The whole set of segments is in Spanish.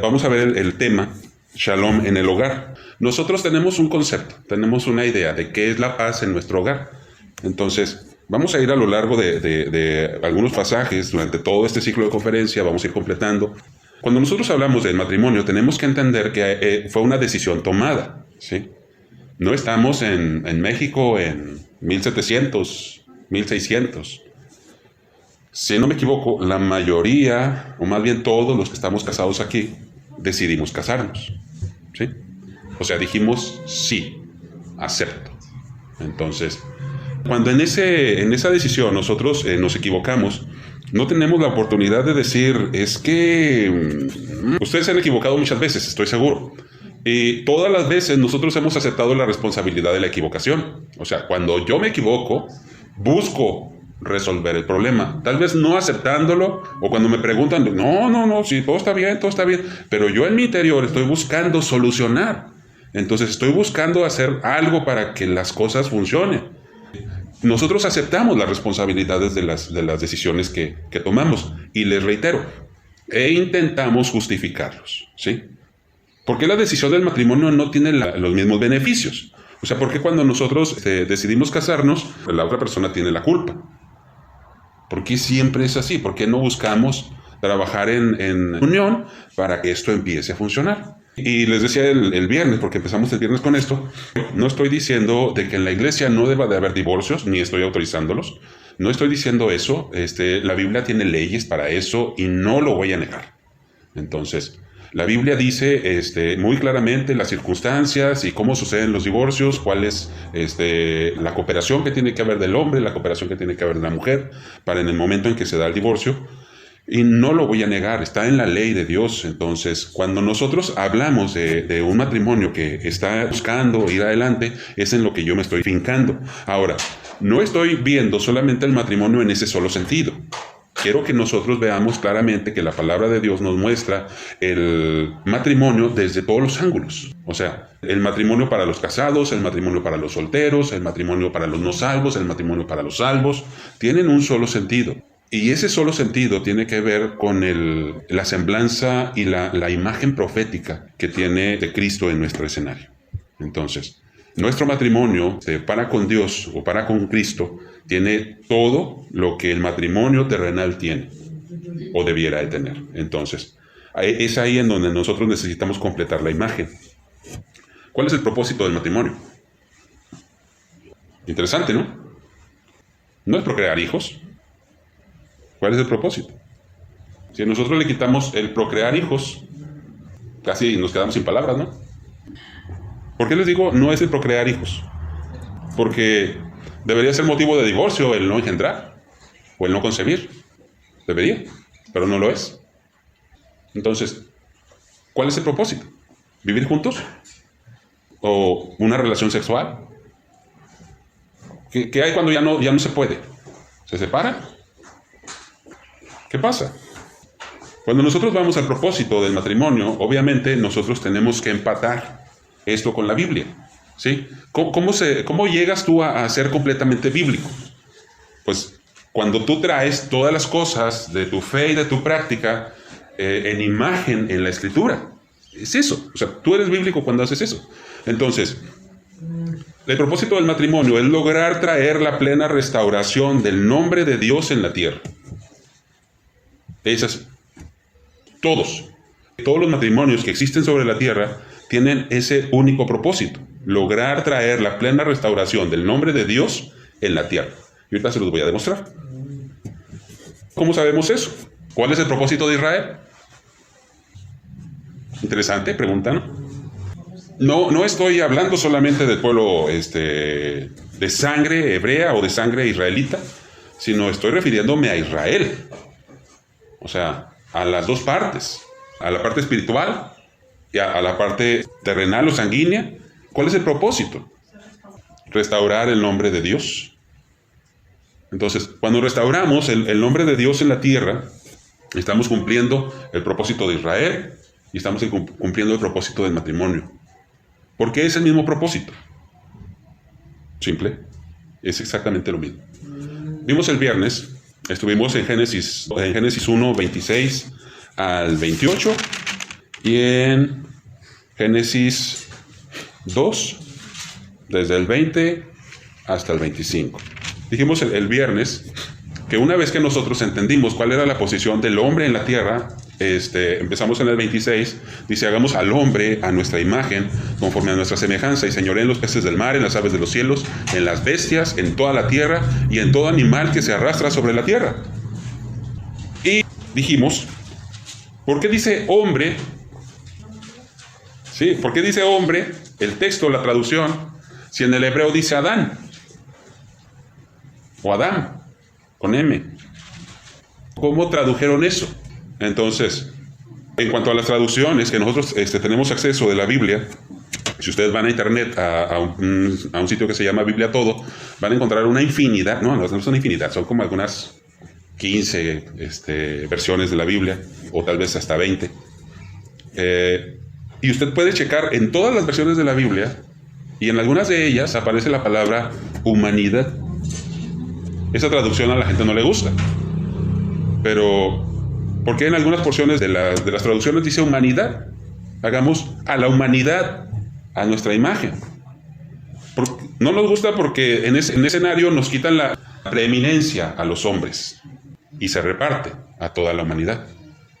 vamos a ver el tema Shalom en el hogar. Nosotros tenemos un concepto, tenemos una idea de qué es la paz en nuestro hogar. Entonces, vamos a ir a lo largo de algunos pasajes durante todo este ciclo de conferencia, vamos a ir completando. Cuando nosotros hablamos del matrimonio, tenemos que entender que fue una decisión tomada, ¿sí? No estamos en México en 1700, 1600. Si no me equivoco, la mayoría, o más bien todos los que estamos casados aquí, decidimos casarnos, ¿sí? O sea, dijimos sí, acepto. Entonces, cuando en esa decisión nosotros nos equivocamos, no tenemos la oportunidad de decir, es que ustedes se han equivocado muchas veces, estoy seguro. Y todas las veces nosotros hemos aceptado la responsabilidad de la equivocación. O sea, cuando yo me equivoco, busco resolver el problema. Tal vez no aceptándolo, o cuando me preguntan, no, sí, todo está bien, pero yo en mi interior estoy buscando solucionar. Entonces estoy buscando hacer algo para que las cosas funcionen. Nosotros aceptamos las responsabilidades de las decisiones que tomamos, y les reitero, intentamos justificarlos, ¿sí? ¿Por qué la decisión del matrimonio no tiene los mismos beneficios? O sea, ¿por qué cuando nosotros decidimos casarnos, la otra persona tiene la culpa? ¿Por qué siempre es así? ¿Por qué no buscamos trabajar en unión para que esto empiece a funcionar? Y les decía el viernes, porque empezamos el viernes con esto, no estoy diciendo de que en la iglesia no deba de haber divorcios, ni estoy autorizándolos. No estoy diciendo eso. La Biblia tiene leyes para eso y no lo voy a negar. Entonces, la Biblia dice muy claramente las circunstancias y cómo suceden los divorcios, cuál es la cooperación que tiene que haber del hombre, la cooperación que tiene que haber de la mujer, para en el momento en que se da el divorcio. Y no lo voy a negar, está en la ley de Dios. Entonces, cuando nosotros hablamos de un matrimonio que está buscando ir adelante, es en lo que yo me estoy fincando. Ahora, no estoy viendo solamente el matrimonio en ese solo sentido. Quiero que nosotros veamos claramente que la palabra de Dios nos muestra el matrimonio desde todos los ángulos. O sea, el matrimonio para los casados, el matrimonio para los solteros, el matrimonio para los no salvos, el matrimonio para los salvos, tienen un solo sentido. Y ese solo sentido tiene que ver con la semblanza y la imagen profética que tiene de Cristo en nuestro escenario. Entonces, nuestro matrimonio para con Dios o para con Cristo tiene todo lo que el matrimonio terrenal tiene o debiera de tener. Entonces, es ahí en donde nosotros necesitamos completar la imagen. ¿Cuál es el propósito del matrimonio? Interesante, ¿no? No es procrear hijos. ¿Cuál es el propósito? Si nosotros le quitamos el procrear hijos, casi nos quedamos sin palabras, ¿no? ¿Por qué les digo no es el procrear hijos? Porque debería ser motivo de divorcio el no engendrar o el no concebir. Debería, pero no lo es. Entonces, ¿cuál es el propósito? ¿Vivir juntos? ¿O una relación sexual? ¿Qué hay cuando ya no se puede? ¿Se separan? ¿Qué pasa? Cuando nosotros vamos al propósito del matrimonio, obviamente nosotros tenemos que empatar esto con la Biblia, ¿sí? ¿Cómo llegas tú a ser completamente bíblico? Pues cuando tú traes todas las cosas de tu fe y de tu práctica en imagen en la Escritura. Es eso. O sea, tú eres bíblico cuando haces eso. Entonces, el propósito del matrimonio es lograr traer la plena restauración del nombre de Dios en la tierra. Todos los matrimonios que existen sobre la tierra tienen ese único propósito, lograr traer la plena restauración del nombre de Dios en la tierra. Y ahorita se los voy a demostrar. ¿Cómo sabemos eso? ¿Cuál es el propósito de Israel? Interesante pregunta, ¿no? No estoy hablando solamente del pueblo de sangre hebrea o de sangre israelita, sino estoy refiriéndome a Israel. O sea, a las dos partes, a la parte espiritual y a la parte terrenal o sanguínea. ¿Cuál es el propósito? Restaurar el nombre de Dios. Entonces, cuando restauramos el nombre de Dios en la tierra, estamos cumpliendo el propósito de Israel y estamos cumpliendo el propósito del matrimonio. ¿Por qué es el mismo propósito? Simple, es exactamente lo mismo. Vimos el viernes. Estuvimos en Génesis 1, 26 al 28, y en Génesis 2, desde el 20 hasta el 25. Dijimos el viernes que una vez que nosotros entendimos cuál era la posición del hombre en la tierra, empezamos en el 26, dice: hagamos al hombre a nuestra imagen, conforme a nuestra semejanza, y señoreen en los peces del mar, en las aves de los cielos, en las bestias, en toda la tierra, y en todo animal que se arrastra sobre la tierra. Y dijimos, ¿por qué dice hombre? Sí, ¿por qué dice hombre el texto, la traducción, si en el hebreo dice Adán? O Adán, con M. ¿Cómo tradujeron eso? Entonces, en cuanto a las traducciones que nosotros tenemos acceso de la Biblia, si ustedes van a internet a un sitio que se llama Biblia Todo, van a encontrar una infinidad, no son una infinidad, son como algunas 15 versiones de la Biblia, o tal vez hasta 20. Y usted puede checar en todas las versiones de la Biblia, y en algunas de ellas aparece la palabra humanidad. Esa traducción a la gente no le gusta, pero ¿por qué en algunas porciones de las traducciones dice humanidad? Hagamos a la humanidad a nuestra imagen. No nos gusta porque en ese escenario nos quitan la preeminencia a los hombres y se reparte a toda la humanidad.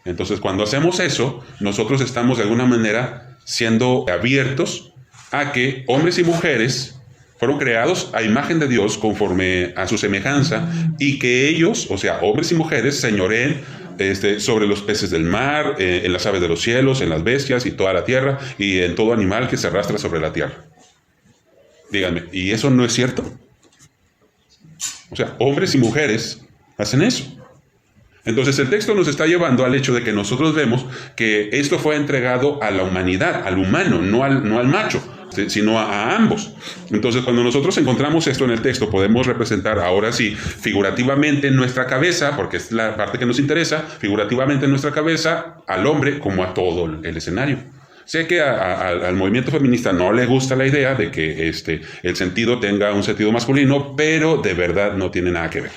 Entonces, cuando hacemos eso, nosotros estamos de alguna manera siendo abiertos a que hombres y mujeres fueron creados a imagen de Dios conforme a su semejanza, y que ellos, o sea, hombres y mujeres, señoreen sobre los peces del mar, en las aves de los cielos, en las bestias y toda la tierra, y en todo animal que se arrastra sobre la tierra. Díganme, ¿y eso no es cierto? O sea, hombres y mujeres hacen eso. Entonces el texto nos está llevando al hecho de que nosotros vemos que esto fue entregado a la humanidad, al humano, no al macho, sino a ambos. Entonces, cuando nosotros encontramos esto en el texto, podemos representar ahora sí, figurativamente en nuestra cabeza, porque es la parte que nos interesa, figurativamente en nuestra cabeza, al hombre como a todo el escenario. Sé que al movimiento feminista no le gusta la idea de que el sentido tenga un sentido masculino, pero de verdad no tiene nada que ver.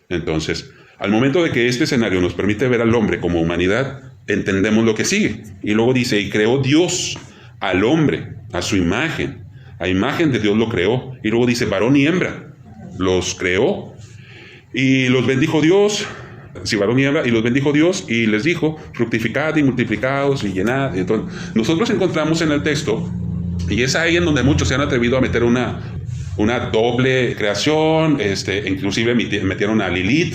Entonces, al momento de que este escenario nos permite ver al hombre como humanidad, entendemos lo que sigue. Y luego dice: y creó Dios al hombre a su imagen. A imagen de Dios lo creó. Y luego dice: varón y hembra los creó. Y los bendijo Dios. Sí, varón y hembra. Y los bendijo Dios y les dijo: fructificad y multiplicaos y llenad. Entonces, nosotros encontramos en el texto, y es ahí en donde muchos se han atrevido a meter una doble creación. Inclusive metieron a Lilith.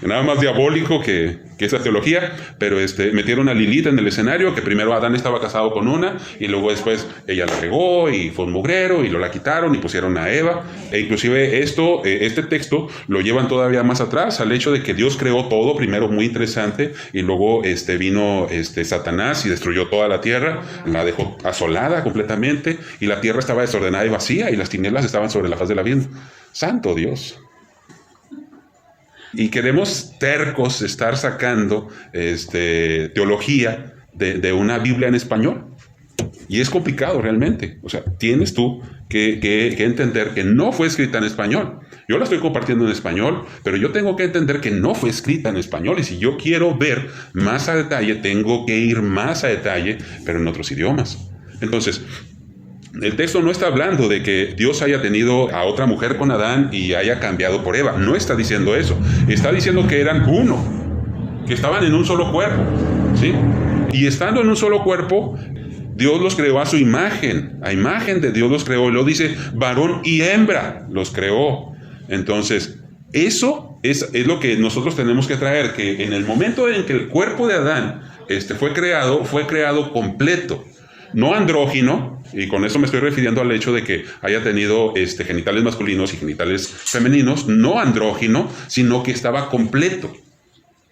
Nada más diabólico que esa teología, pero metieron a Lilith en el escenario, que primero Adán estaba casado con una, y luego después ella la regó y fue un mugrero, y lo la quitaron y pusieron a Eva. E inclusive este texto lo llevan todavía más atrás, al hecho de que Dios creó todo, primero muy interesante, y luego vino Satanás y destruyó toda la tierra, la dejó asolada completamente, y la tierra estaba desordenada y vacía, y las tinieblas estaban sobre la faz de la vida. ¡Santo Dios! Y queremos tercos estar sacando teología de una Biblia en español. Y es complicado realmente. O sea, tienes tú que entender que no fue escrita en español. Yo la estoy compartiendo en español, pero yo tengo que entender que no fue escrita en español. Y si yo quiero ver más a detalle, tengo que ir más a detalle, pero en otros idiomas. Entonces, el texto no está hablando de que Dios haya tenido a otra mujer con Adán y haya cambiado por Eva. No está diciendo eso. Está diciendo que eran uno, que estaban en un solo cuerpo, ¿sí? Y estando en un solo cuerpo, Dios los creó a su imagen. A imagen de Dios los creó. Y lo dice: varón y hembra los creó. Entonces, eso es lo que nosotros tenemos que traer, que en el momento en que el cuerpo de Adán fue creado completo. No andrógino, y con eso me estoy refiriendo al hecho de que haya tenido genitales masculinos y genitales femeninos, no andrógino, sino que estaba completo.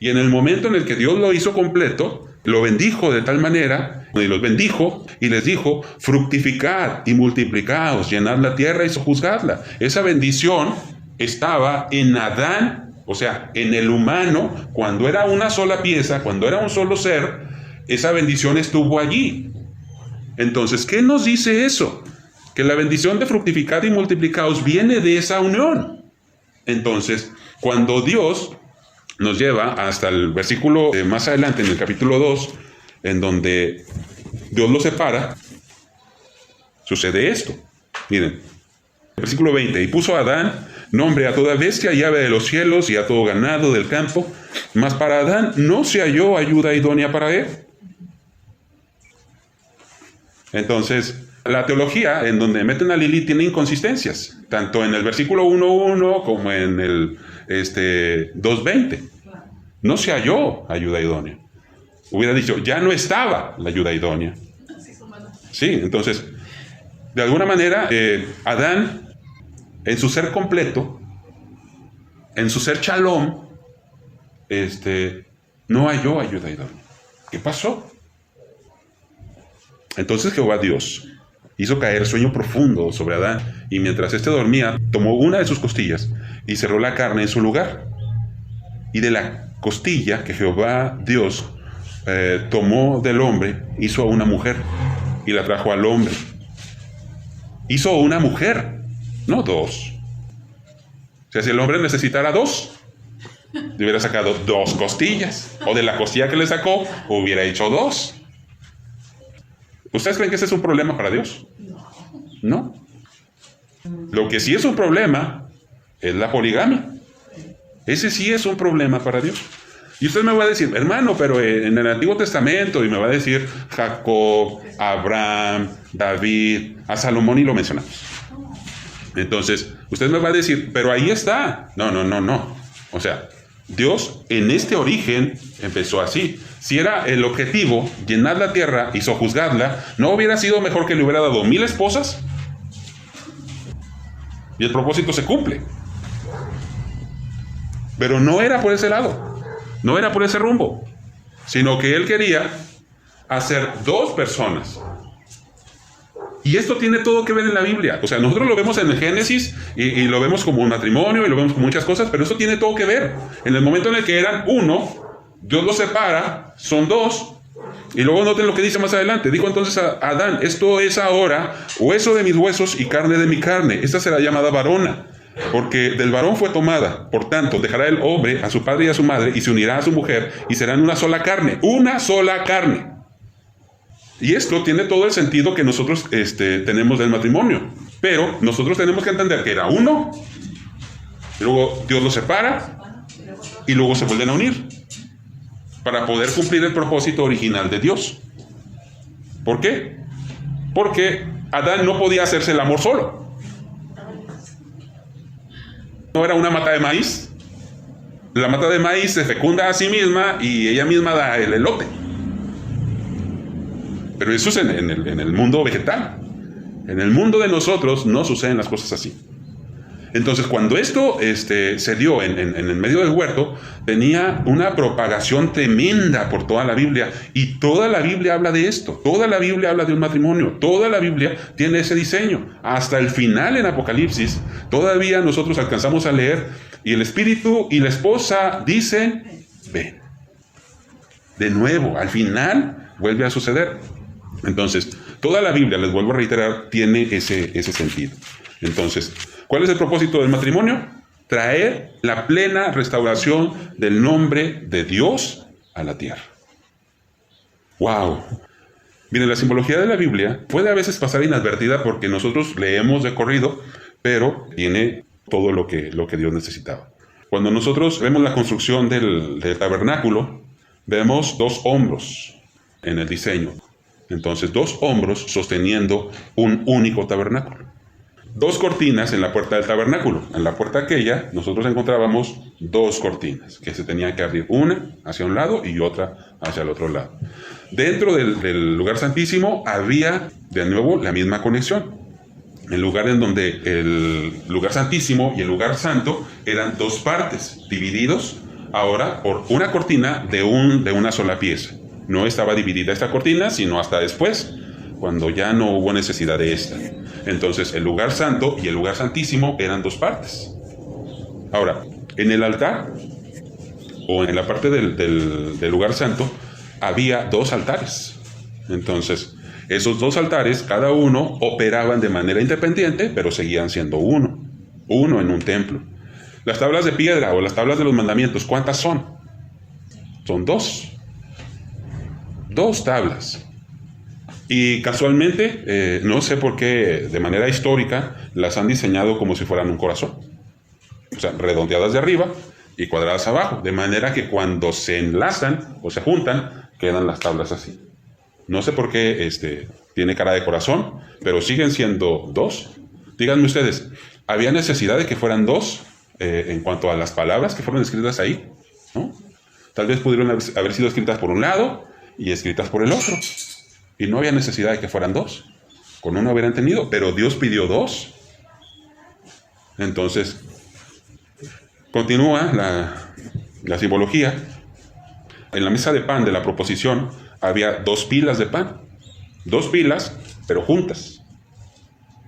Y en el momento en el que Dios lo hizo completo, lo bendijo de tal manera, y los bendijo y les dijo: fructificad y multiplicaos, llenad la tierra y sojuzgadla. Esa bendición estaba en Adán, o sea, en el humano, cuando era una sola pieza, cuando era un solo ser, esa bendición estuvo allí. Entonces, ¿qué nos dice eso? Que la bendición de fructificar y multiplicaos viene de esa unión. Entonces, cuando Dios nos lleva hasta el versículo más adelante, en el capítulo 2, en donde Dios los separa, sucede esto. Miren, versículo 20, y puso a Adán nombre a toda bestia y ave de los cielos y a todo ganado del campo, mas para Adán no se halló ayuda idónea para él. Entonces, la teología en donde meten a Lilith tiene inconsistencias, tanto en el versículo 1.1 como en el 2.20. No se halló ayuda idónea. Hubiera dicho, ya no estaba la ayuda idónea. Sí, entonces, de alguna manera, Adán, en su ser completo, en su ser shalom, no halló ayuda idónea. ¿Qué pasó? Entonces Jehová Dios hizo caer sueño profundo sobre Adán, y mientras éste dormía, tomó una de sus costillas y cerró la carne en su lugar. Y de la costilla que Jehová Dios tomó del hombre, hizo a una mujer y la trajo al hombre. Hizo una mujer, no dos. O sea, si el hombre necesitara dos, le hubiera sacado dos costillas. O de la costilla que le sacó, hubiera hecho dos. ¿Ustedes creen que ese es un problema para Dios? No. Lo que sí es un problema es la poligamia. Ese sí es un problema para Dios. Y usted me va a decir, hermano, pero en el Antiguo Testamento, y me va a decir Jacob, Abraham, David, a Salomón, y lo mencionamos. Entonces, usted me va a decir, pero ahí está. No. O sea, Dios en este origen empezó así. Si era el objetivo llenar la tierra y sojuzgarla, ¿no hubiera sido mejor que le hubiera dado 1000 esposas? Y el propósito se cumple. Pero no era por ese lado, no era por ese rumbo, sino que él quería hacer dos personas. Y esto tiene todo que ver en la Biblia. O sea, nosotros lo vemos en el Génesis y lo vemos como un matrimonio y lo vemos como muchas cosas, pero eso tiene todo que ver. En el momento en el que eran uno, Dios los separa, son dos. Y luego noten lo que dice más adelante. Dijo entonces a Adán, esto es ahora hueso de mis huesos y carne de mi carne. Esta será llamada varona, porque del varón fue tomada. Por tanto, dejará el hombre a su padre y a su madre y se unirá a su mujer y serán una sola carne. Una sola carne. Y esto tiene todo el sentido que nosotros tenemos del matrimonio. Pero nosotros tenemos que entender que era uno, y luego Dios los separa y luego se vuelven a unir para poder cumplir el propósito original de Dios. ¿Por qué? Porque Adán no podía hacerse el amor solo. No era una mata de maíz. La mata de maíz se fecunda a sí misma y ella misma da el elote. Pero eso es en el mundo vegetal. En el mundo de nosotros no suceden las cosas así. Entonces, cuando esto se dio en el medio del huerto, tenía una propagación tremenda por toda la Biblia. Y toda la Biblia habla de esto. Toda la Biblia habla de un matrimonio. Toda la Biblia tiene ese diseño. Hasta el final en Apocalipsis, todavía nosotros alcanzamos a leer, y el espíritu y la esposa dicen, ven. De nuevo, al final vuelve a suceder. Entonces, toda la Biblia, les vuelvo a reiterar, tiene ese sentido. Entonces, ¿cuál es el propósito del matrimonio? Traer la plena restauración del nombre de Dios a la tierra. ¡Wow! Miren, la simbología de la Biblia puede a veces pasar inadvertida porque nosotros leemos de corrido, pero tiene todo lo que Dios necesitaba. Cuando nosotros vemos la construcción del tabernáculo, vemos dos hombros en el diseño. Entonces, dos hombros sosteniendo un único tabernáculo. Dos cortinas en la puerta del tabernáculo. En la puerta aquella, nosotros encontrábamos dos cortinas que se tenían que abrir, una hacia un lado y otra hacia el otro lado. Dentro del lugar santísimo había, de nuevo, la misma conexión. El lugar en donde el lugar santísimo y el lugar santo eran dos partes, divididos ahora por una cortina de una sola pieza. No estaba dividida esta cortina, sino hasta después, cuando ya no hubo necesidad de esta. Entonces, el lugar santo y el lugar santísimo eran dos partes. Ahora, en el altar, o en la parte del lugar santo, había dos altares. Entonces, esos dos altares, cada uno, operaban de manera independiente, pero seguían siendo uno en un templo. Las tablas de piedra o las tablas de los mandamientos, ¿cuántas son? Son dos. 2 tablas. Y casualmente, no sé por qué, de manera histórica, las han diseñado como si fueran un corazón. O sea, redondeadas de arriba y cuadradas abajo. De manera que cuando se enlazan o se juntan, quedan las tablas así. No sé por qué tiene cara de corazón, pero siguen siendo 2. Díganme ustedes, ¿había necesidad de que fueran 2 en cuanto a las palabras que fueron escritas ahí? ¿No? Tal vez pudieron haber sido escritas por un lado y escritas por el otro. Y no había necesidad de que fueran 2. Con uno hubieran tenido, pero Dios pidió 2. Entonces, continúa la simbología. En la mesa de pan de la proposición había 2 pilas de pan. 2 pilas, pero juntas,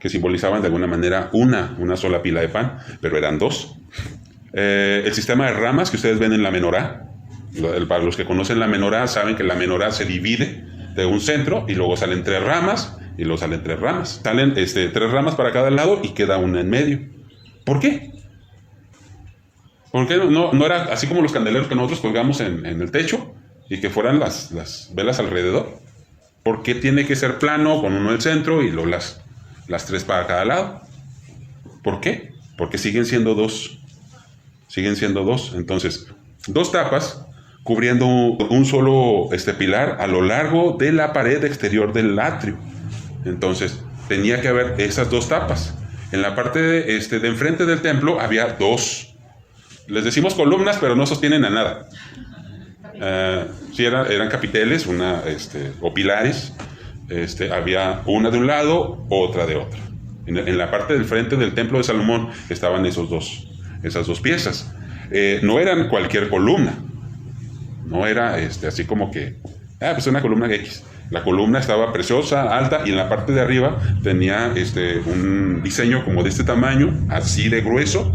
que simbolizaban de alguna manera una sola pila de pan, pero eran 2. El sistema de ramas que ustedes ven en la menorá, para los que conocen la menorá, saben que la menorá se divide de un centro y luego salen 3 ramas y luego salen 3 ramas. Salen 3 ramas para cada lado y queda una en medio. ¿Por qué? ¿Por qué no era así como los candeleros que nosotros colgamos en el techo y que fueran las velas alrededor? ¿Por qué tiene que ser plano con uno en el centro y luego las 3 para cada lado? ¿Por qué? Porque siguen siendo 2. Siguen siendo 2. Entonces, 2 tapas cubriendo un solo pilar a lo largo de la pared exterior del atrio. Entonces, tenía que haber esas 2 tapas. En la parte de enfrente del templo había 2. Les decimos columnas, pero no sostienen a nada. Sí, eran capiteles, o pilares. Había una de un lado, otra de otro. En la parte del frente del templo de Salomón estaban esas 2 piezas. No eran cualquier columna. No era así como que, pues una columna X. La columna estaba preciosa, alta, y en la parte de arriba tenía un diseño como de este tamaño, así de grueso,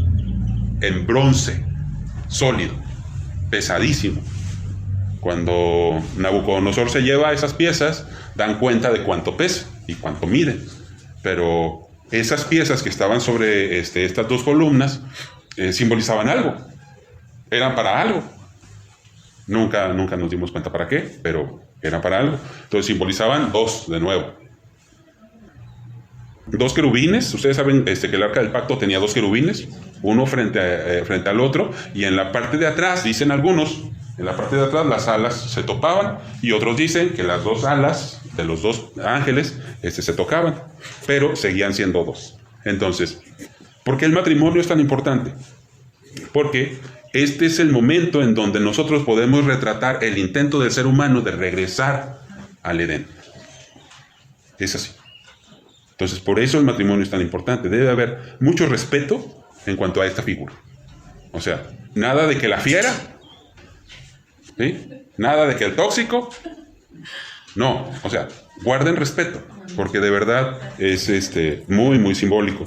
en bronce, sólido, pesadísimo. Cuando Nabucodonosor se lleva esas piezas, dan cuenta de cuánto pesa y cuánto mide. Pero esas piezas que estaban sobre estas 2 columnas simbolizaban algo. Eran para algo. Nunca nos dimos cuenta para qué, pero eran para algo. Entonces simbolizaban 2 de nuevo. 2 querubines. Ustedes saben que el arca del pacto tenía 2 querubines, uno frente al otro, y en la parte de atrás, dicen algunos, en la parte de atrás las alas se topaban, y otros dicen que las 2 alas de los 2 ángeles se tocaban, pero seguían siendo 2. Entonces, ¿por qué el matrimonio es tan importante? Porque este es el momento en donde nosotros podemos retratar el intento del ser humano de regresar al Edén. Es así. Entonces, por eso el matrimonio es tan importante. Debe haber mucho respeto en cuanto a esta figura. O sea, nada de que la fiera, ¿sí? Nada de que el tóxico. No, o sea, guarden respeto, porque de verdad es muy, muy simbólico.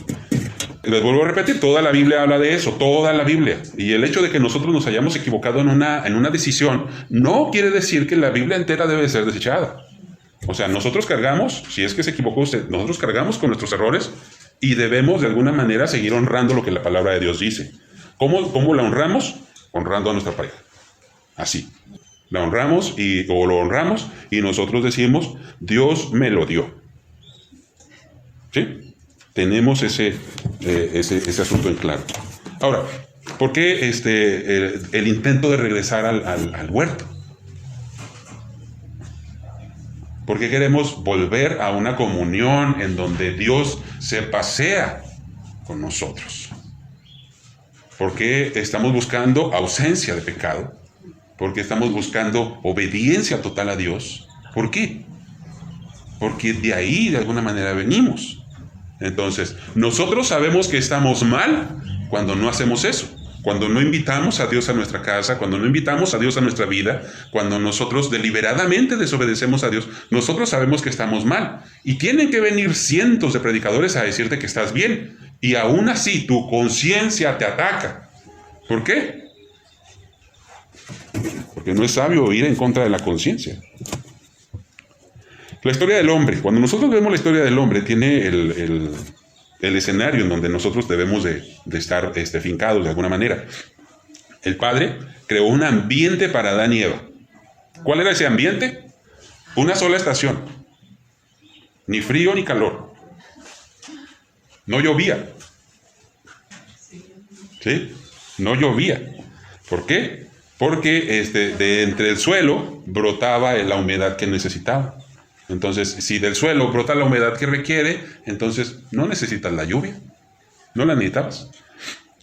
Les vuelvo a repetir, toda la Biblia habla de eso, toda la Biblia. Y el hecho de que nosotros nos hayamos equivocado en una decisión no quiere decir que la Biblia entera debe ser desechada. O sea, nosotros cargamos, si es que se equivocó usted, nosotros cargamos con nuestros errores y debemos de alguna manera seguir honrando lo que la palabra de Dios dice. ¿Cómo la honramos? Honrando a nuestra pareja. Así. La honramos o lo honramos y nosotros decimos, Dios me lo dio. ¿Sí? Tenemos ese asunto en claro. Ahora, ¿por qué el intento de regresar al huerto? ¿Por qué queremos volver a una comunión en donde Dios se pasea con nosotros? ¿Por qué estamos buscando ausencia de pecado? ¿Por qué estamos buscando obediencia total a Dios? ¿Por qué? Porque de ahí de alguna manera venimos. Entonces, nosotros sabemos que estamos mal cuando no hacemos eso. Cuando no invitamos a Dios a nuestra casa, cuando no invitamos a Dios a nuestra vida, cuando nosotros deliberadamente desobedecemos a Dios, nosotros sabemos que estamos mal. Y tienen que venir cientos de predicadores a decirte que estás bien. Y aún así tu conciencia te ataca. ¿Por qué? Porque no es sabio ir en contra de la conciencia. La historia del hombre. Cuando nosotros vemos la historia del hombre, tiene el escenario en donde nosotros debemos de estar fincados de alguna manera. El Padre creó un ambiente para Adán y Eva. ¿Cuál era ese ambiente? Una sola estación. Ni frío ni calor. No llovía. ¿Sí? No llovía. ¿Por qué? Porque de entre el suelo brotaba la humedad que necesitaba. Entonces, si del suelo brota la humedad que requiere, entonces no necesitas la lluvia. No la necesitabas.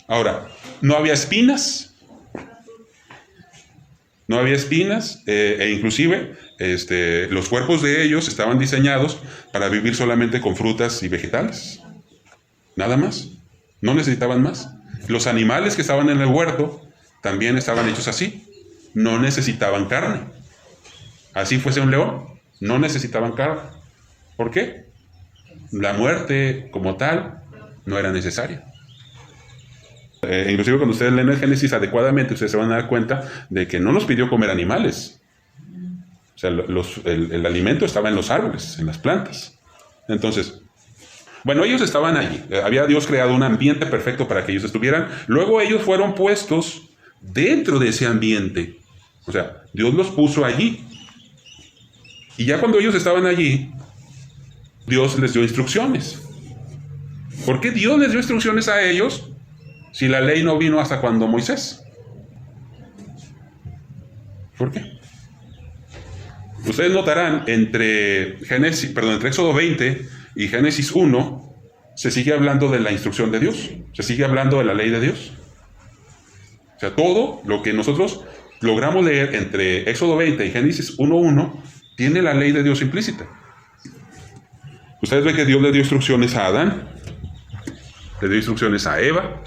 Ahora, no había espinas. No había espinas, e inclusive los cuerpos de ellos estaban diseñados para vivir solamente con frutas y vegetales. Nada más. No necesitaban más. Los animales que estaban en el huerto también estaban hechos así. No necesitaban carne. Así fuese un león, no necesitaban carne. ¿Por qué? La muerte como tal no era necesaria. Inclusive cuando ustedes leen el Génesis adecuadamente, ustedes se van a dar cuenta de que no nos pidió comer animales. O sea, el alimento estaba en los árboles, en las plantas. Entonces, bueno, ellos estaban allí. Había Dios creado un ambiente perfecto para que ellos estuvieran. Luego ellos fueron puestos dentro de ese ambiente. O sea, Dios los puso allí. Y ya cuando ellos estaban allí, Dios les dio instrucciones. ¿Por qué Dios les dio instrucciones a ellos si la ley no vino hasta cuando Moisés? ¿Por qué? Ustedes notarán entre Éxodo 20 y Génesis 1 se sigue hablando de la instrucción de Dios, se sigue hablando de la ley de Dios. O sea, todo lo que nosotros logramos leer entre Éxodo 20 y Génesis 1:1 tiene la ley de Dios implícita. Ustedes ven que Dios le dio instrucciones a Adán, le dio instrucciones a Eva,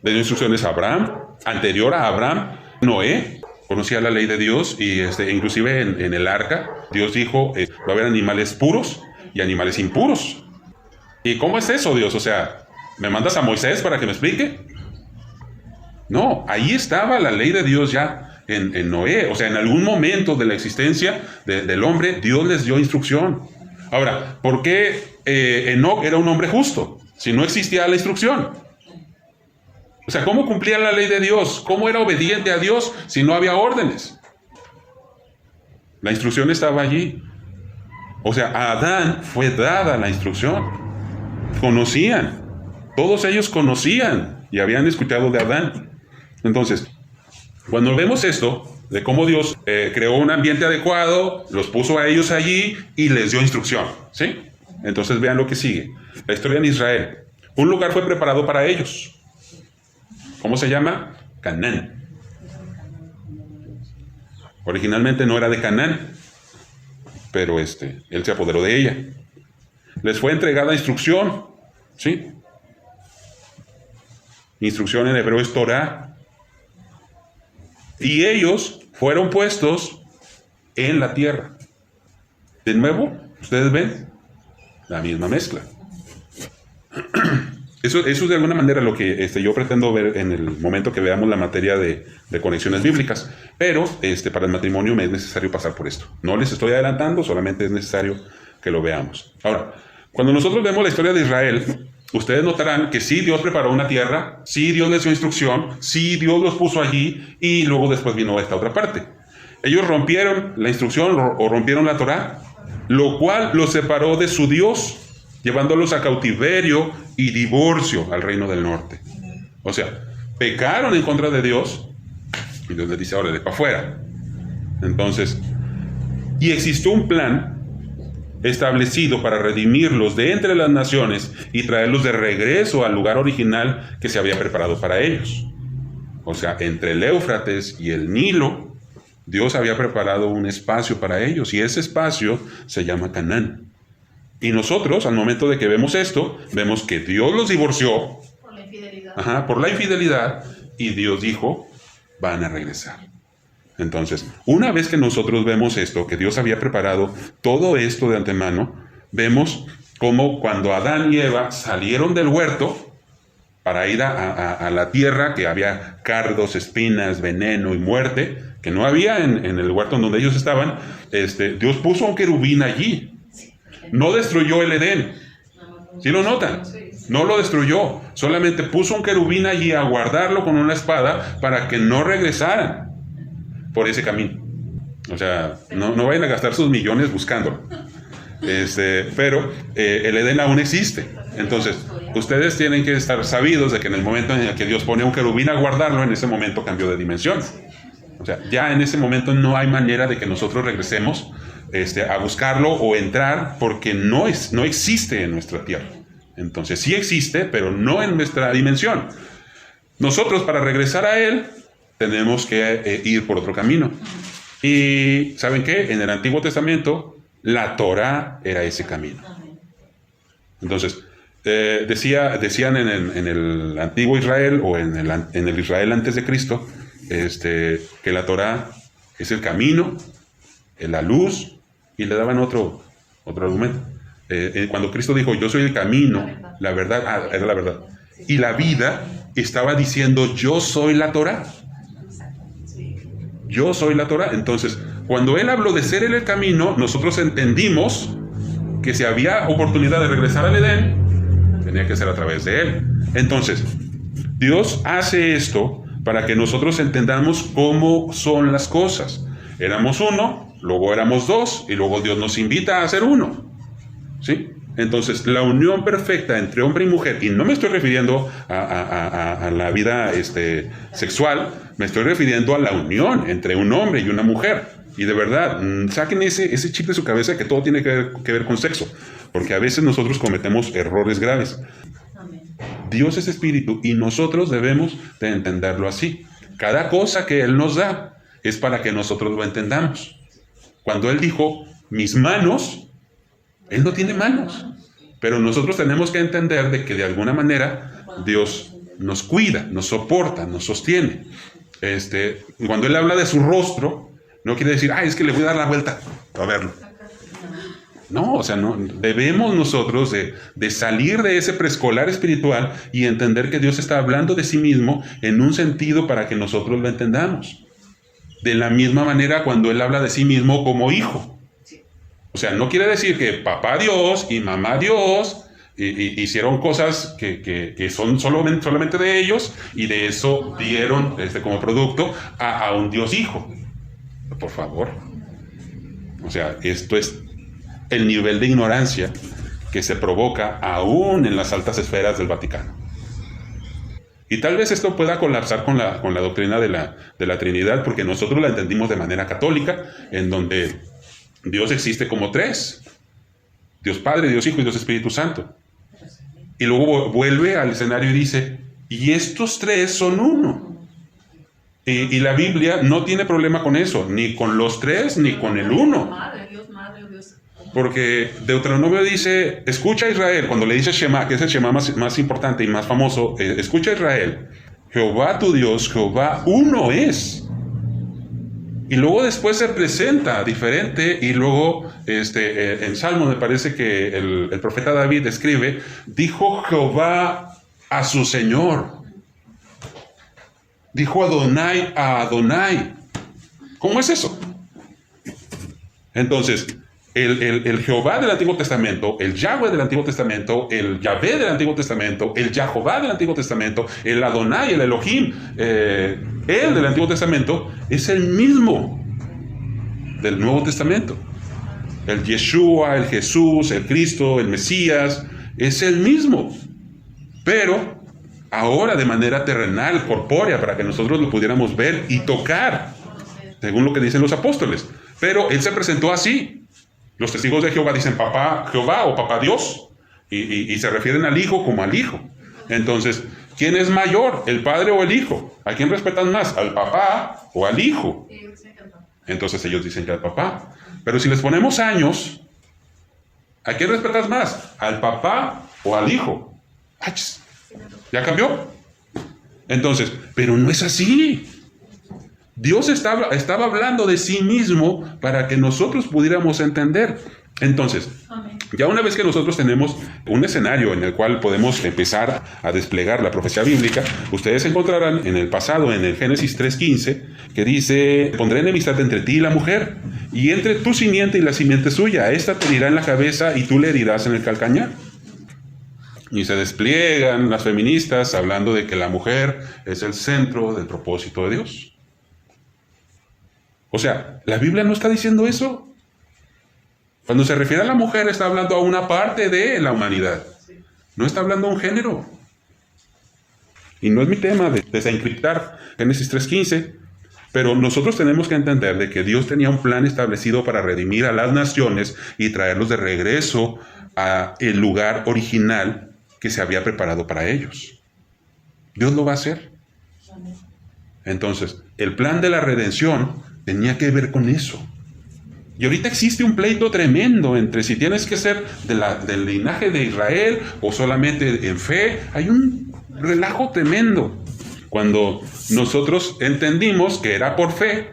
le dio instrucciones a Abraham. Anterior a Abraham, Noé conocía la ley de Dios y inclusive en el arca, Dios dijo, va a haber animales puros y animales impuros. ¿Y cómo es eso, Dios? O sea, ¿me mandas a Moisés para que me explique? No, ahí estaba la ley de Dios ya en Noé. O sea, en algún momento de la existencia del hombre, Dios les dio instrucción. Ahora, ¿por qué Enoc era un hombre justo si no existía la instrucción? O sea, ¿cómo cumplía la ley de Dios? ¿Cómo era obediente a Dios si no había órdenes? La instrucción estaba allí. O sea, a Adán fue dada la instrucción. Conocían. Todos ellos conocían y habían escuchado de Adán. Entonces, cuando vemos esto, de cómo Dios creó un ambiente adecuado, los puso a ellos allí y les dio instrucción, ¿sí? Entonces vean lo que sigue. La historia en Israel. Un lugar fue preparado para ellos. ¿Cómo se llama? Canaán. Originalmente no era de Canaán, pero él se apoderó de ella. Les fue entregada instrucción, ¿sí? Instrucción en hebreo es Torah. Y ellos fueron puestos en la tierra. De nuevo, ustedes ven la misma mezcla. Eso es de alguna manera lo que yo pretendo ver en el momento que veamos la materia de conexiones bíblicas. Pero para el matrimonio me es necesario pasar por esto. No les estoy adelantando, solamente es necesario que lo veamos. Ahora, cuando nosotros vemos la historia de Israel, ustedes notarán que sí Dios preparó una tierra, sí Dios les dio instrucción, sí Dios los puso allí, y luego después vino esta otra parte. Ellos rompieron la instrucción o rompieron la Torá, lo cual los separó de su Dios, llevándolos a cautiverio y divorcio al reino del norte. O sea, pecaron en contra de Dios y Dios les dice, ahora de para afuera. Entonces, y existió un plan establecido para redimirlos de entre las naciones y traerlos de regreso al lugar original que se había preparado para ellos. O sea, entre el Éufrates y el Nilo, Dios había preparado un espacio para ellos y ese espacio se llama Canaán. Y nosotros, al momento de que vemos esto, vemos que Dios los divorció por la infidelidad. Por la infidelidad, y Dios dijo, van a regresar. Entonces, una vez que nosotros vemos esto, que Dios había preparado todo esto de antemano, vemos cómo cuando Adán y Eva salieron del huerto para ir a la tierra, que había cardos, espinas, veneno y muerte, que no había en el huerto en donde ellos estaban, Dios puso un querubín allí. No destruyó el Edén. ¿Sí lo notan? No lo destruyó. Solamente puso un querubín allí a guardarlo con una espada para que no regresaran por ese camino. O sea, no vayan a gastar sus millones buscándolo. Pero el Edén aún existe. Entonces, ustedes tienen que estar sabidos de que en el momento en el que Dios pone a un querubín a guardarlo, en ese momento cambió de dimensión. O sea, ya en ese momento no hay manera de que nosotros regresemos a buscarlo o entrar, porque no existe en nuestra tierra. Entonces, sí existe, pero no en nuestra dimensión. Nosotros, para regresar a Él, tenemos que ir por otro camino. Y ¿saben qué? En el Antiguo Testamento, la Torá era ese camino. Entonces, decían en el antiguo Israel o en el Israel antes de Cristo, que la Torá es el camino, la luz, y le daban otro argumento. Cuando Cristo dijo, yo soy el camino, la verdad, era la verdad, y la vida, estaba diciendo, yo soy la Torá. Yo soy la Torá. Entonces, cuando Él habló de ser el camino, nosotros entendimos que si había oportunidad de regresar al Edén, tenía que ser a través de Él. Entonces, Dios hace esto para que nosotros entendamos cómo son las cosas. Éramos uno, luego éramos dos, y luego Dios nos invita a ser uno. ¿Sí? Entonces, la unión perfecta entre hombre y mujer, y no me estoy refiriendo a la vida sexual, me estoy refiriendo a la unión entre un hombre y una mujer. Y de verdad, saquen ese chip de su cabeza que todo tiene que ver con sexo, porque a veces nosotros cometemos errores graves. Dios es espíritu y nosotros debemos de entenderlo así. Cada cosa que Él nos da es para que nosotros lo entendamos. Cuando Él dijo, mis manos, Él no tiene manos, pero nosotros tenemos que entender de que de alguna manera Dios nos cuida, nos soporta, nos sostiene. Cuando Él habla de su rostro, no quiere decir, es que le voy a dar la vuelta a verlo. No, o sea, no, debemos nosotros de salir de ese preescolar espiritual y entender que Dios está hablando de sí mismo en un sentido para que nosotros lo entendamos. De la misma manera cuando Él habla de sí mismo como hijo. O sea, no quiere decir que papá Dios y mamá Dios hicieron cosas que son solamente de ellos y de eso dieron como producto a un Dios hijo. Por favor. O sea, esto es el nivel de ignorancia que se provoca aún en las altas esferas del Vaticano. Y tal vez esto pueda colapsar con la doctrina de la Trinidad, porque nosotros la entendimos de manera católica, en donde Dios existe como tres: Dios Padre, Dios Hijo y Dios Espíritu Santo. Y luego vuelve al escenario y dice, y estos tres son uno. Y la Biblia no tiene problema con eso, ni con los tres, ni con el uno. Porque Deuteronomio dice, escucha Israel, cuando le dice Shema, que es el Shema más importante y más famoso, escucha Israel, Jehová tu Dios, Jehová uno es. Y luego después se presenta diferente, y luego en Salmo me parece que el profeta David escribe, dijo Jehová a su Señor. Dijo Adonai a Adonai. ¿Cómo es eso? Entonces, el Jehová del Antiguo Testamento, el Yahweh del Antiguo Testamento, el Yahvé del Antiguo Testamento, el Yahová del Antiguo Testamento, el Adonai, el Elohim, él del Antiguo Testamento, es el mismo del Nuevo Testamento. El Yeshua, el Jesús, el Cristo, el Mesías, es el mismo. Pero ahora de manera terrenal, corpórea, para que nosotros lo pudiéramos ver y tocar, según lo que dicen los apóstoles. Pero Él se presentó así. Los testigos de Jehová dicen papá Jehová o papá Dios, y se refieren al Hijo como al Hijo. Entonces, ¿quién es mayor, el Padre o el Hijo? ¿A quién respetan más, al papá o al Hijo? Entonces ellos dicen que al papá. Pero si les ponemos años, ¿a quién respetas más, al papá o al Hijo? ¿Ya cambió? Entonces, pero no es así. Dios estaba hablando de sí mismo para que nosotros pudiéramos entender. Entonces, ya una vez que nosotros tenemos un escenario en el cual podemos empezar a desplegar la profecía bíblica, ustedes encontrarán en el pasado, en el Génesis 3:15, que dice, pondré enemistad entre ti y la mujer, y entre tu simiente y la simiente suya. Esta te herirá en la cabeza y tú le herirás en el calcañar. Y se despliegan las feministas hablando de que la mujer es el centro del propósito de Dios. O sea, la Biblia no está diciendo eso. Cuando se refiere a la mujer, está hablando a una parte de la humanidad. No está hablando a un género. Y no es mi tema de desencriptar Génesis 3:15, pero nosotros tenemos que entender de que Dios tenía un plan establecido para redimir a las naciones y traerlos de regreso a el lugar original que se había preparado para ellos. Dios lo va a hacer. Entonces, el plan de la redención tenía que ver con eso. Y ahorita existe un pleito tremendo entre si tienes que ser del linaje de Israel o solamente en fe. Hay un relajo tremendo. Cuando nosotros entendimos que era por fe,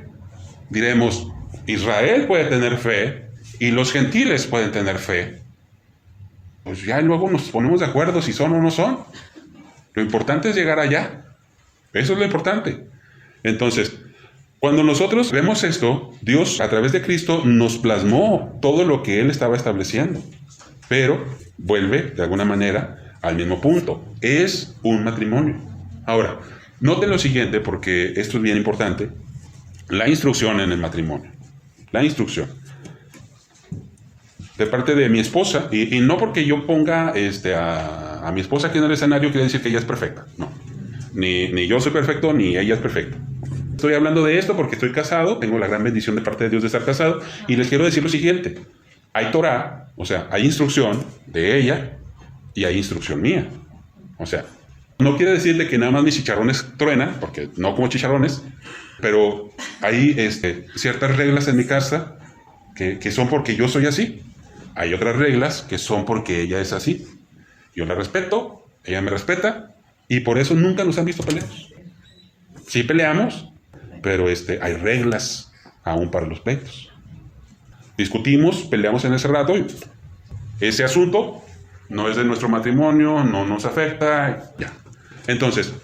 diremos, Israel puede tener fe y los gentiles pueden tener fe. Pues ya luego nos ponemos de acuerdo si son o no son. Lo importante es llegar allá. Eso es lo importante. Entonces, cuando nosotros vemos esto, Dios a través de Cristo nos plasmó todo lo que Él estaba estableciendo. Pero vuelve, de alguna manera, al mismo punto. Es un matrimonio. Ahora, noten lo siguiente, porque esto es bien importante. La instrucción en el matrimonio. La instrucción. De parte de mi esposa, y no porque yo ponga a mi esposa aquí en el escenario quiere decir que ella es perfecta. No. Ni yo soy perfecto, ni ella es perfecta. Estoy hablando de esto porque estoy casado, tengo la gran bendición de parte de Dios de estar casado, y les quiero decir lo siguiente. Hay Torah, o sea, hay instrucción de ella y hay instrucción mía. O sea, no quiere decir de que nada más mis chicharrones truenan, porque no como chicharrones, pero hay ciertas reglas en mi casa que son porque yo soy así. Hay otras reglas que son porque ella es así. Yo la respeto, ella me respeta, y por eso nunca nos han visto peleados. Sí peleamos, pero hay reglas aún para los pleitos. Discutimos, peleamos en ese rato, y ese asunto no es de nuestro matrimonio, no nos afecta, ya. Entonces,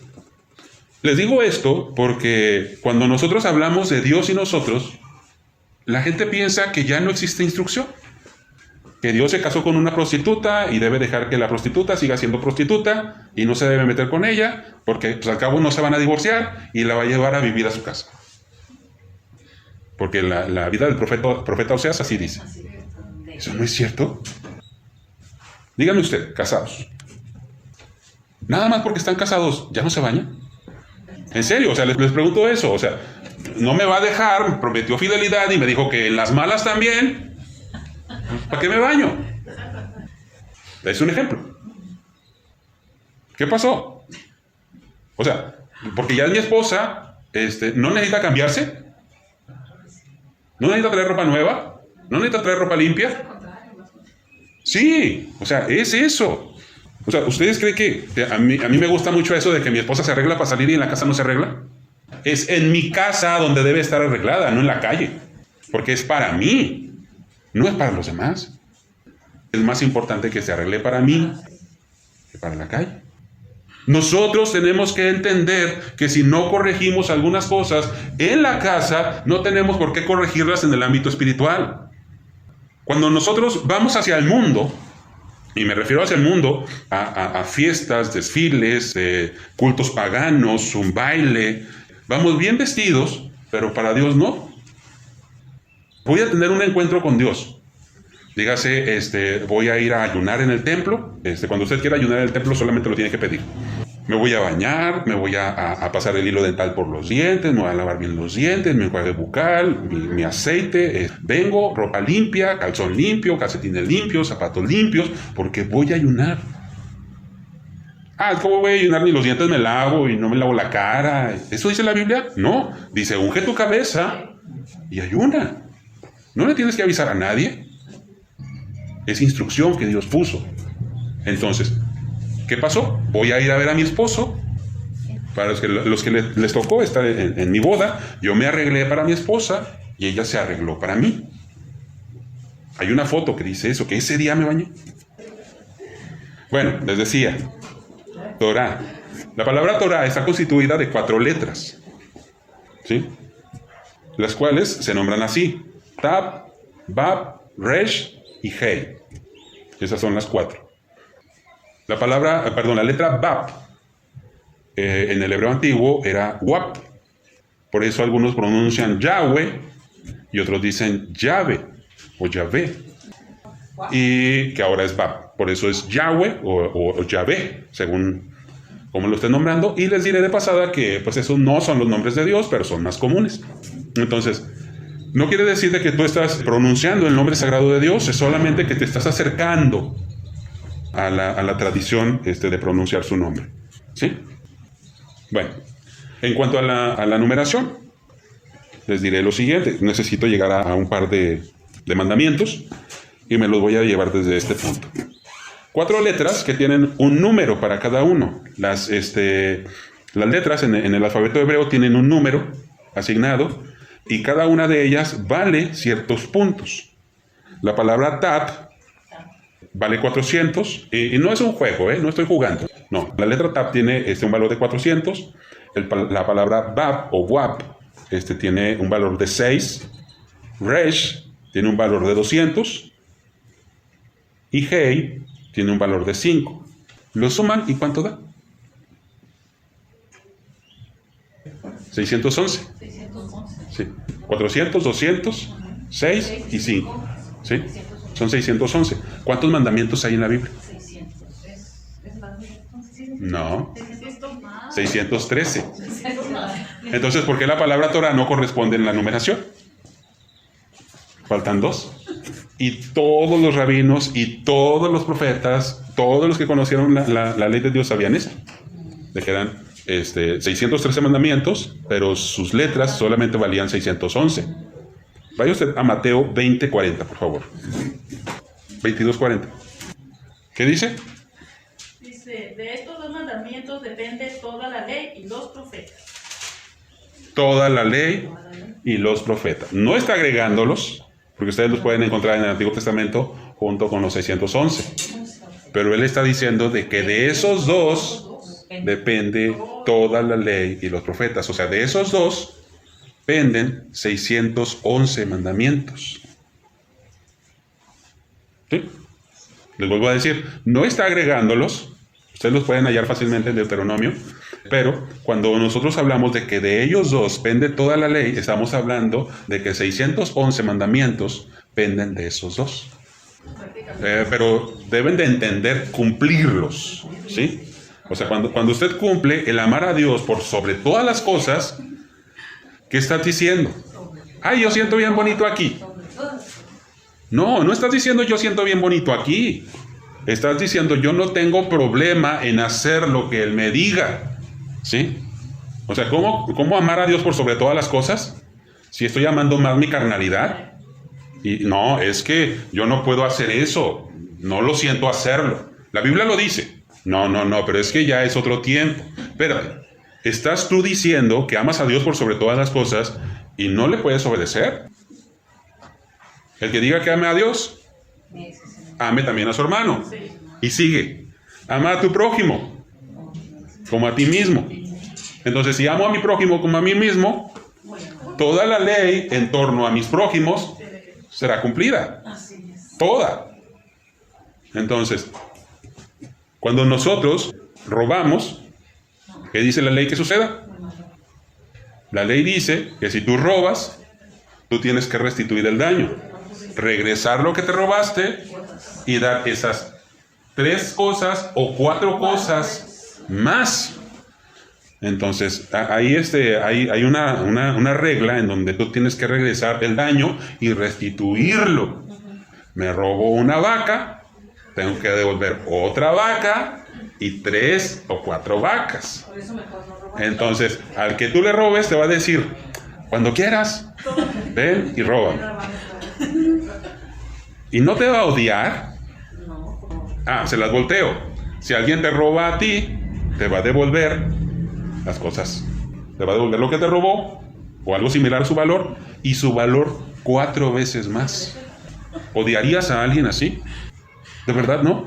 les digo esto porque cuando nosotros hablamos de Dios y nosotros, la gente piensa que ya no existe instrucción. Que Dios se casó con una prostituta y debe dejar que la prostituta siga siendo prostituta y no se debe meter con ella porque pues, al cabo no se van a divorciar y la va a llevar a vivir a su casa. Porque la vida del profeta Oseas así dice. ¿Eso no es cierto? Díganme usted, casados. Nada más porque están casados, ¿ya no se bañan? En serio, o sea, les pregunto eso. O sea, no me va a dejar, me prometió fidelidad y me dijo que en las malas también. ¿Para qué me baño? Es un ejemplo. ¿Qué pasó? O sea, porque ya es mi esposa, no necesita cambiarse, no necesita traer ropa nueva, no necesita traer ropa limpia. Sí, o sea, es eso. O sea, ¿ustedes creen que a mí me gusta mucho eso de que mi esposa se arregla para salir y en la casa no se arregla? Es en mi casa donde debe estar arreglada, no en la calle. Porque es para mí. No es para los demás. Es más importante que se arregle para mí que para la calle. Nosotros tenemos que entender que si no corregimos algunas cosas en la casa, no tenemos por qué corregirlas en el ámbito espiritual. Cuando nosotros vamos hacia el mundo, y me refiero hacia el mundo, a fiestas, desfiles, cultos paganos, un baile, vamos bien vestidos, pero para Dios no. Voy a tener un encuentro con Dios. Dígase, voy a ir a ayunar en el templo. Cuando usted quiera ayunar en el templo, solamente lo tiene que pedir. Me voy a bañar, me voy a pasar el hilo dental por los dientes, me voy a lavar bien los dientes, mi enjuague bucal, mi aceite. Vengo, ropa limpia, calzón limpio, calcetines limpios, zapatos limpios, porque voy a ayunar. ¿Cómo voy a ayunar? Ni los dientes me lavo y no me lavo la cara. ¿Eso dice la Biblia? No. Dice, unge tu cabeza y ayuna. No le tienes que avisar a nadie. Es instrucción que Dios puso. Entonces, ¿qué pasó? Voy a ir a ver a mi esposo. Para los que les tocó estar en mi boda, yo me arreglé para mi esposa y ella se arregló para mí. Hay una foto que dice eso, que ese día me bañé. Bueno, les decía, Torah. La palabra Torah está constituida de 4 letras, ¿sí? Las cuales se nombran así: Tab, Bab, Resh y Hei. Esas son las 4. La letra Bab en el hebreo antiguo era Wap. Por eso algunos pronuncian Yahweh y otros dicen Yahvé o Yahvé, y que ahora es Bab. Por eso es Yahweh o Yahvé, según como lo estén nombrando. Y les diré de pasada que pues esos no son los nombres de Dios, pero son más comunes. Entonces, no quiere decir de que tú estás pronunciando el nombre sagrado de Dios, es solamente que te estás acercando a la tradición de pronunciar su nombre. ¿Sí? Bueno, en cuanto a la numeración, les diré lo siguiente. Necesito llegar a un par de mandamientos y me los voy a llevar desde este punto. 4 letras que tienen un número para cada uno. Las letras en el alfabeto hebreo tienen un número asignado y cada una de ellas vale ciertos puntos. La palabra Tab vale 400 y no es un juego, no estoy jugando. No, la letra Tab tiene un valor de 400. La palabra Bab o Wab tiene un valor de 6. Resh tiene un valor de 200. Y Hei tiene un valor de 5. Lo suman y ¿cuánto da? 611. Sí. 400, 200, 6 y 5. ¿Sí? Son 611. ¿Cuántos mandamientos hay en la Biblia? No. 613. Entonces, ¿por qué la palabra Torah no corresponde en la numeración? Faltan 2. Y todos los rabinos y todos los profetas, todos los que conocieron la ley de Dios sabían eso. De que eran 613 mandamientos, pero sus letras solamente valían 611. Vaya usted a Mateo 20:40, por favor. 22:40. ¿Qué dice? Dice, de estos 2 mandamientos depende toda la ley y los profetas. Toda la ley y los profetas. No está agregándolos, porque ustedes los pueden encontrar en el Antiguo Testamento junto con los 611. Pero él está diciendo de que de esos 2 depende toda la ley y los profetas. O sea, de esos 2 penden 611 mandamientos. ¿Sí? Les vuelvo a decir, no está agregándolos. Ustedes los pueden hallar fácilmente en Deuteronomio. Pero cuando nosotros hablamos de que de ellos 2 pende toda la ley, estamos hablando de que 611 mandamientos penden de esos 2. Pero deben de entender cumplirlos, ¿sí? O sea, cuando usted cumple el amar a Dios por sobre todas las cosas, ¿qué estás diciendo? ¡Ay, yo siento bien bonito aquí! No estás diciendo yo siento bien bonito aquí. Estás diciendo yo no tengo problema en hacer lo que Él me diga. ¿Sí? O sea, ¿cómo amar a Dios por sobre todas las cosas? Si estoy amando más mi carnalidad. Y no, es que yo no puedo hacer eso. No lo siento hacerlo. La Biblia lo dice. No, pero es que ya es otro tiempo. Espérate, ¿estás tú diciendo que amas a Dios por sobre todas las cosas y no le puedes obedecer? El que diga que ame a Dios, ame también a su hermano. Y sigue. Ama a tu prójimo como a ti mismo. Entonces, si amo a mi prójimo como a mí mismo, toda la ley en torno a mis prójimos será cumplida. Toda. Entonces, cuando nosotros robamos, ¿qué dice la ley que suceda? La ley dice que si tú robas, tú tienes que restituir el daño, regresar lo que te robaste y dar esas 3 cosas o 4 cosas más. Entonces, ahí hay una regla en donde tú tienes que regresar el daño y restituirlo. Me robo una vaca, tengo que devolver otra vaca y 3 o 4 vacas. Entonces, al que tú le robes te va a decir, cuando quieras, ven y roba. Y no te va a odiar. Se las volteo. Si alguien te roba a ti, te va a devolver las cosas. Te va a devolver lo que te robó o algo similar a su valor y su valor 4 veces más. ¿Odiarías a alguien así? ¿De verdad no?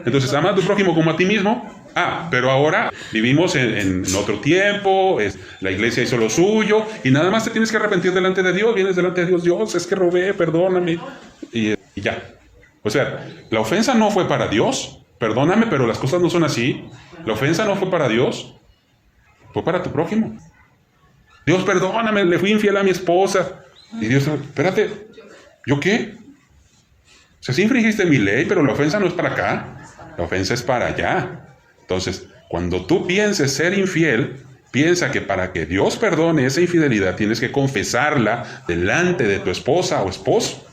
Entonces, ama a tu prójimo como a ti mismo. Pero ahora vivimos en otro tiempo, la iglesia hizo lo suyo y nada más te tienes que arrepentir delante de Dios. Vienes delante de Dios, Dios, es que robé, perdóname. Y ya. O sea, la ofensa no fue para Dios. Perdóname, pero las cosas no son así. La ofensa no fue para Dios. Fue para tu prójimo. Dios, perdóname, le fui infiel a mi esposa. Y Dios, espérate, ¿yo qué? O sea, sí infringiste mi ley, pero la ofensa no es para acá, la ofensa es para allá. Entonces, cuando tú pienses ser infiel, piensa que para que Dios perdone esa infidelidad tienes que confesarla delante de tu esposa o esposo.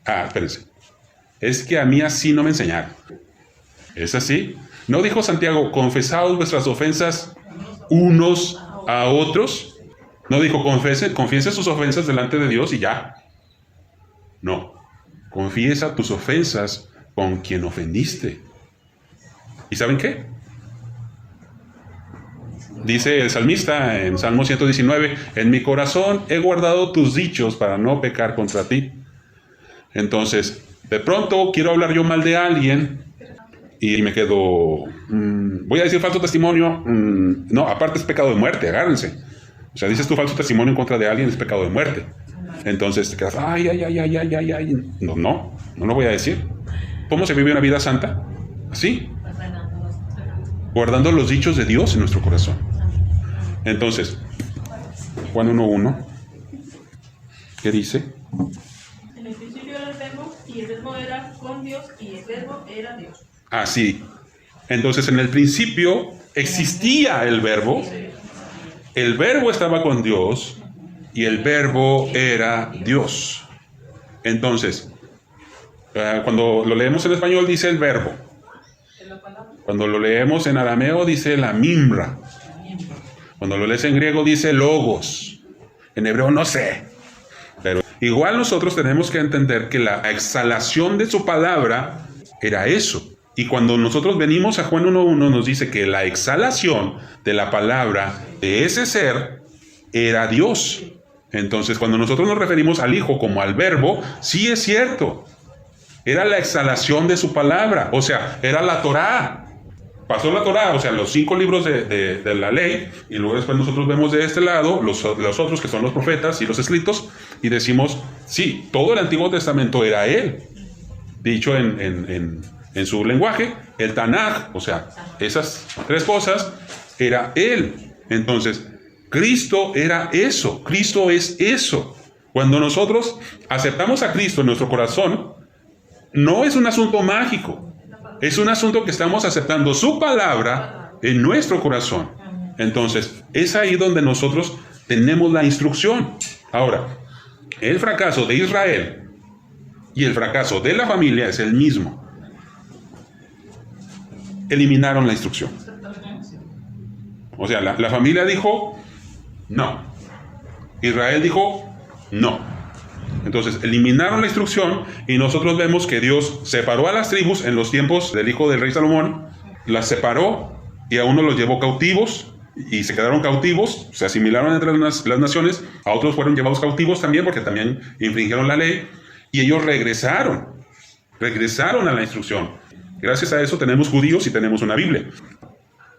Ah, espérense. Es que a mí así no me enseñaron. ¿Es así? ¿No dijo Santiago, confesaos vuestras ofensas unos a otros? ¿No dijo, confiese sus ofensas delante de Dios y ya? No. Confiesa tus ofensas con quien ofendiste. ¿Y saben qué? Dice el salmista en Salmo 119, en mi corazón he guardado tus dichos para no pecar contra ti. Entonces, de pronto quiero hablar yo mal de alguien y me quedo, voy a decir falso testimonio, no, aparte es pecado de muerte, agárrense. O sea, dices tu falso testimonio en contra de alguien, es pecado de muerte. Entonces te quedas, ay. No lo voy a decir. ¿Cómo se vive una vida santa? Así, guardando los dichos de Dios en nuestro corazón. Entonces, Juan 1:1, ¿qué dice? En el principio era el verbo, y el verbo era con Dios, y el verbo era Dios. Así. Entonces, en el principio existía el verbo estaba con Dios, y el verbo era Dios. Entonces, cuando lo leemos en español dice el verbo. Cuando lo leemos en arameo dice la mimra. Cuando lo lees en griego dice logos. En hebreo no sé. Pero igual nosotros tenemos que entender que la exhalación de su palabra era eso. Y cuando nosotros venimos a Juan 1:1 nos dice que la exhalación de la palabra de ese ser era Dios. Entonces, cuando nosotros nos referimos al Hijo como al Verbo, sí es cierto. Era la exhalación de su palabra, o sea, era la Torá. Pasó la Torá, o sea, los 5 libros de la ley, y luego después nosotros vemos de este lado los otros que son los profetas y los escritos, y decimos, sí, todo el Antiguo Testamento era Él. Dicho en su lenguaje, el Tanaj, o sea, esas 3 cosas, era Él. Entonces, Cristo era eso, Cristo es eso. Cuando nosotros aceptamos a Cristo en nuestro corazón, no es un asunto mágico, es un asunto que estamos aceptando su palabra en nuestro corazón. Entonces, es ahí donde nosotros tenemos la instrucción. Ahora, el fracaso de Israel y el fracaso de la familia es el mismo. Eliminaron la instrucción. O sea, la familia dijo no. Israel dijo no. Entonces, eliminaron la instrucción y nosotros vemos que Dios separó a las tribus en los tiempos del hijo del rey Salomón, las separó y a unos los llevó cautivos y se quedaron cautivos, se asimilaron entre las naciones, a otros fueron llevados cautivos también porque también infringieron la ley y ellos regresaron a la instrucción. Gracias a eso tenemos judíos y tenemos una Biblia.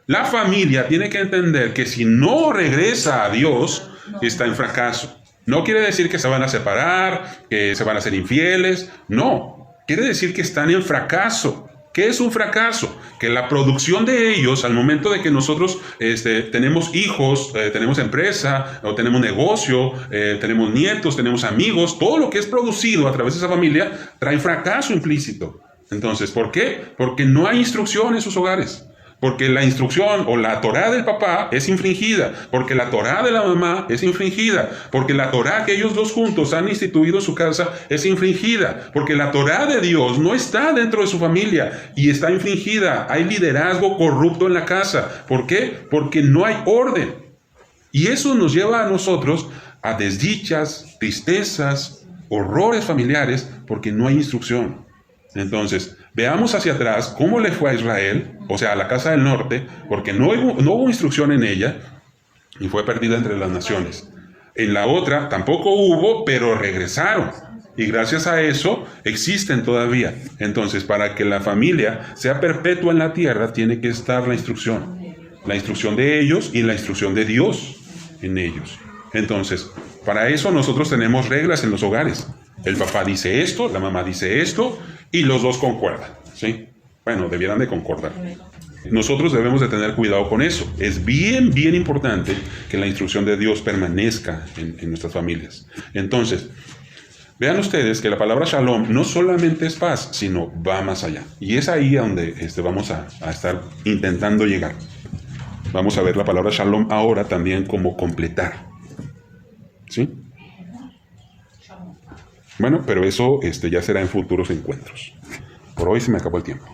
La familia tiene que entender que si no regresa a Dios, está en fracaso. No quiere decir que se van a separar, que se van a ser infieles. No, quiere decir que están en fracaso. ¿Qué es un fracaso? Que la producción de ellos, al momento de que nosotros tenemos hijos, tenemos empresa, o tenemos negocio, tenemos nietos, tenemos amigos, todo lo que es producido a través de esa familia trae fracaso implícito. Entonces, ¿por qué? Porque no hay instrucción en sus hogares. Porque la instrucción o la Torá del papá es infringida, porque la Torá de la mamá es infringida, porque la Torá que ellos dos juntos han instituido en su casa es infringida, porque la Torá de Dios no está dentro de su familia y está infringida. Hay liderazgo corrupto en la casa. ¿Por qué? Porque no hay orden. Y eso nos lleva a nosotros a desdichas, tristezas, horrores familiares, porque no hay instrucción. Entonces, veamos hacia atrás cómo le fue a Israel, o sea, a la casa del norte, porque no hubo instrucción en ella y fue perdida entre las naciones. En la otra tampoco hubo, pero regresaron. Y gracias a eso existen todavía. Entonces, para que la familia sea perpetua en la tierra, tiene que estar la instrucción. La instrucción de ellos y la instrucción de Dios en ellos. Entonces, para eso nosotros tenemos reglas en los hogares. El papá dice esto, la mamá dice esto, y los dos concuerdan, ¿sí? Bueno, debieran de concordar. Nosotros debemos de tener cuidado con eso. Es bien, bien importante que la instrucción de Dios permanezca en nuestras familias. Entonces, vean ustedes que la palabra shalom no solamente es paz, sino va más allá. Y es ahí a donde vamos a estar intentando llegar. Vamos a ver la palabra shalom ahora también como completar. ¿Sí? Bueno, pero eso ya será en futuros encuentros. Por hoy se me acabó el tiempo.